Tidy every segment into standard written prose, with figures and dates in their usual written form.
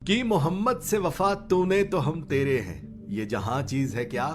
कि मोहम्मद से वफा तूने तो हम तेरे हैं, ये जहां चीज है क्या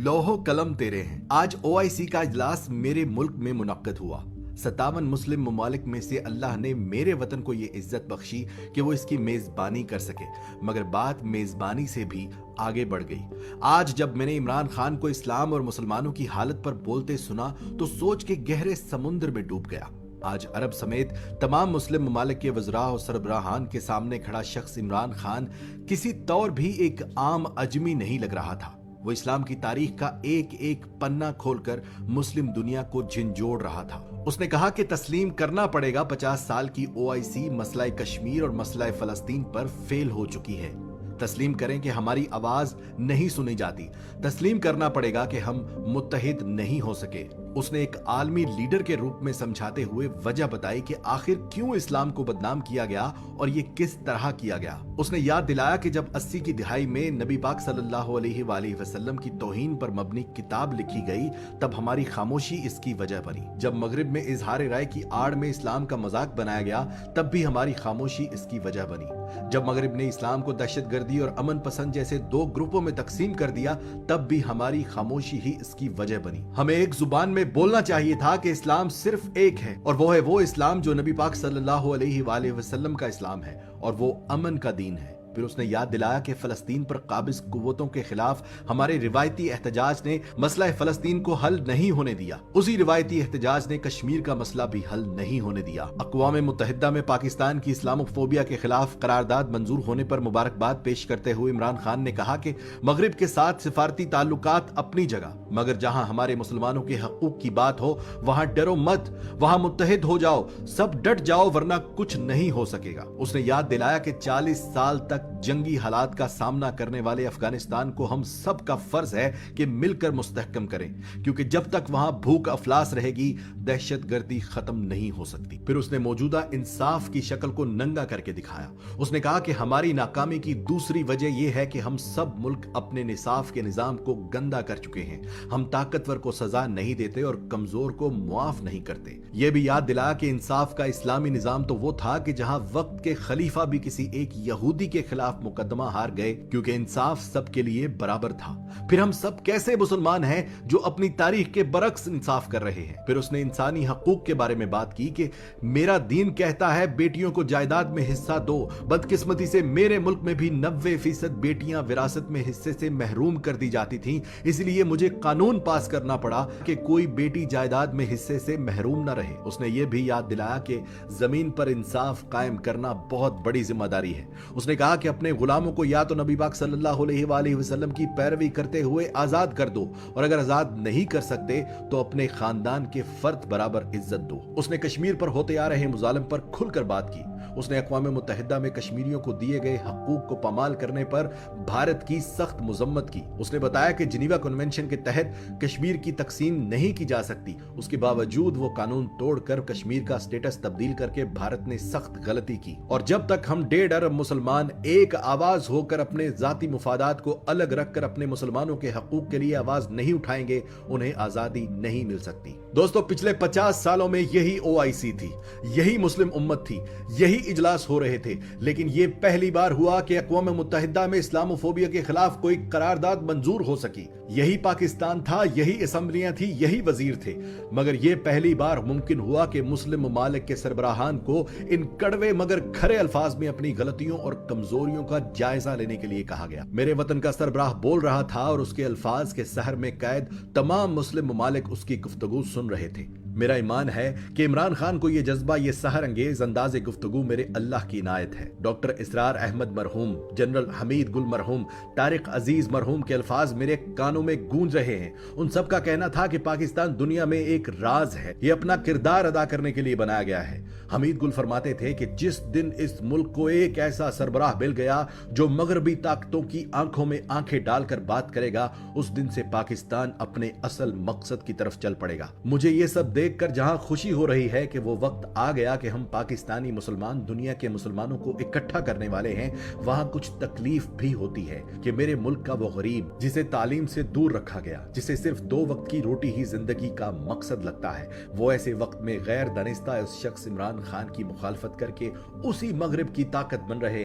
लोहो कलम तेरे हैं। आज ओआईसी का इजलास मेरे मुल्क में मुनक्कद हुआ। 57 मुस्लिम ममालिक में से अल्लाह ने मेरे वतन को ये इज्जत बख्शी कि वो इसकी मेजबानी कर सके, मगर बात मेजबानी से भी आगे बढ़ गई। आज जब मैंने इमरान खान को इस्लाम और मुसलमानों की हालत पर बोलते सुना तो सोच के गहरे समुद्र में डूब गया। आज अरब समेत तमाम मुस्लिम ममालिक के वज़रा और सरबराहान के सामने खड़ा शख्स इमरान खान किसी तौर भी एक आम अजमी नहीं लग रहा था। वो इस्लाम की तारीख का एक एक पन्ना खोलकर मुस्लिम दुनिया को झिंझोड़ रहा था। उसने कहा कि तस्लीम करना पड़ेगा 50 साल की ओआईसी मसला कश्मीर और मसला फलस्तीन पर फेल हो चुकी है। तस्लीम करें कि हमारी आवाज नहीं सुनी जाती। तस्लीम करना पड़ेगा कि हम मुत्तहिद नहीं हो सके। उसने एक आलमी लीडर के रूप में समझाते हुए वजह बताई कि आखिर क्यों इस्लाम को बदनाम किया गया और ये किस तरह किया गया। उसने याद दिलाया कि जब 80 की दिहाई में नबी पाक सल्लल्लाहु अलैहि वसल्लम की तौहीन पर मबनी किताब लिखी गई, तब हमारी खामोशी इसकी वजह बनी। जब मगरिब में इजहार राय की आड़ में इस्लाम का मजाक बनाया गया, तब भी हमारी खामोशी इसकी वजह बनी। जब मगरिब ने इस्लाम को दहशतगर्दी और अमन पसंद जैसे दो ग्रुपों में तकसीम कर दिया, तब भी हमारी खामोशी ही इसकी वजह बनी। हमें एक जुबान में बोलना चाहिए था कि इस्लाम सिर्फ एक है, और वो है वो इस्लाम जो नबी पाक सल्लल्लाहु अलैहि वसल्लम का इस्लाम है, और वो अमन का दीन है। फिर उसने याद दिलाया कि फलस्तीन पर काबिज कुव्वतों के खिलाफ हमारे रिवायती एहतजाज ने मसला फलस्तीन को हल नहीं होने दिया। उसी रिवायती एहतजाज ने कश्मीर का मसला भी हल नहीं होने दिया। अक़वाम मुत्तहिदा में पाकिस्तान की इस्लामोफोबिया के खिलाफ करारदाद मंजूर होने पर मुबारकबाद पेश करते हुए इमरान खान ने कहा कि मगरिब के साथ सिफारती ताल्लुकात अपनी जगह, मगर जहां हमारे मुसलमानों के हकूक की बात हो वहां डरो मत, वहां मुत्तहिद हो जाओ, सब डट जाओ, वरना कुछ नहीं हो सकेगा। उसने याद दिलाया कि 40 साल तक जंगी हालात का सामना करने वाले अफगानिस्तान को हम सब का फर्ज है कि मिलकर मुस्तहकम करें, क्योंकि जब तक वहां भूख अफलास रहेगी दहशतगर्दी खत्म नहीं हो सकती। फिर उसने मौजूदा इंसाफ की शक्ल को नंगा करके दिखाया। उसने कहा कि हमारी नाकामी की दूसरी वजह यह है कि हम सब मुल्क अपने निसाफ के निजाम को गंदा कर चुके हैं। हम ताकतवर को सजा नहीं देते और कमजोर को मुआफ नहीं करते। यह भी याद दिलाया कि इंसाफ का इस्लामी निजाम तो वो था कि जहां वक्त के खलीफा भी किसी एक यहूदी के खिलाफ मुकदमा हार गए, क्योंकि इंसाफ सबके लिए बराबर था। फिर हम सब कैसे मुसलमान हैं जो अपनी तारीख के बरक्स इंसाफ कर रहे हैं। फिर उसने इंसानी हकूक के बारे में बात की कि मेरा दीन कहता है बेटियों को जायदाद में हिस्सा दो। बदकिस्मती से मेरे मुल्क में भी 90% बेटियां विरासत में हिस्से से महरूम कर दी जाती थीं, इसलिए मुझे कानून पास करना पड़ा कि कोई बेटी जायदाद में हिस्से से महरूम न रहे। उसने ये भी याद दिलाया कि जमीन पर इंसाफ कायम करना बहुत बड़ी जिम्मेदारी है। उसने कहा कि अपने गुलामों को या तो नबी पाक सल्लल्लाहु अलैहि वसल्लम की पैरवी करते हुए आजाद कर दो, और अगर आजाद नहीं कर सकते तो अपने खानदान के फर्द बराबर इज्जत दो। उसने कश्मीर पर होते आ रहे मुजालिम पर खुलकर बात की। उसने अक़वाम मुत्तहिदा में कश्मीरियों को दिए गए हकूक को पामाल करने पर भारत की सख्त मुजम्मत की। उसने बताया कि जिनीवा कन्वेंशन के तहत कश्मीर की तकसीम नहीं की जा सकती, उसके बावजूद वो कानून तोड़कर कश्मीर का स्टेटस तब्दील करके भारत ने सख्त गलती की। और जब तक हम 1.5 अरब मुसलमान एक आवाज होकर अपने जाती मुफादात को अलग रखकर अपने मुसलमानों के हकूक के लिए आवाज नहीं उठाएंगे, उन्हें आजादी नहीं मिल सकती। दोस्तों, पिछले 50 सालों में यही ओआईसी थी, यही मुस्लिम उम्मत थी, यही इजलास हो रहे थे, लेकिन यह पहली बार हुआ कि अक़वाम मुत्तहिदा में इस्लामोफोबिया के खिलाफ कोई करारदाद मंजूर हो सकी। यही पाकिस्तान था, यही असेंबलियां थी, यही वजीर थे, मगर यह पहली बार मुमकिन हुआ कि मुस्लिम ममालिक के सरबराहान को इन कड़वे मगर खरे अल्फाज में अपनी गलतियों और कमजोरियों का जायजा लेने के लिए कहा गया। मेरे वतन का सरबराह बोल रहा था और उसके अल्फाज के सहर में कैद तमाम मुस्लिम ममालिक उसकी गुफ्तगू सुन रहे थे। मेरा ईमान है कि इमरान खान को यह जज्बा, यह सहर अंगेज अंदाज गुफ्तगू मेरे अल्लाह की इनायत है। डॉक्टर इसरार अहमद मरहूम, जनरल हमीद गुल मरहूम, तारिक अजीज मरहूम के अल्फाज मेरे कानों में गूंज रहे हैं। उन सब का कहना था कि पाकिस्तान दुनिया में एक राज है, यह अपना किरदार अदा करने के लिए बनाया गया है। हमीद गुल फरमाते थे कि जिस दिन इस मुल्क को एक ऐसा सरबराह मिल गया जो मगरबी ताकतों की आंखों में आंखें डालकर बात करेगा, उस दिन से पाकिस्तान अपने असल मकसद की तरफ चल पड़ेगा। मुझे ये सब देखकर जहां खुशी हो रही है कि वो वक्त आ गया कि हम पाकिस्तानी मुसलमान दुनिया के मुसलमानों को इकट्ठा करने वाले हैं, वहां कुछ तकलीफ भी होती है कि मेरे मुल्क का वो गरीब जिसे तालीम से दूर रखा गया, जिसे सिर्फ 2 वक्त की रोटी ही जिंदगी का मकसद लगता है, वो ऐसे वक्त में गैर दानिस्ता उस शख्स इमरान खान की मुखालफत करके उसी मगरिब की ताकत बन रहे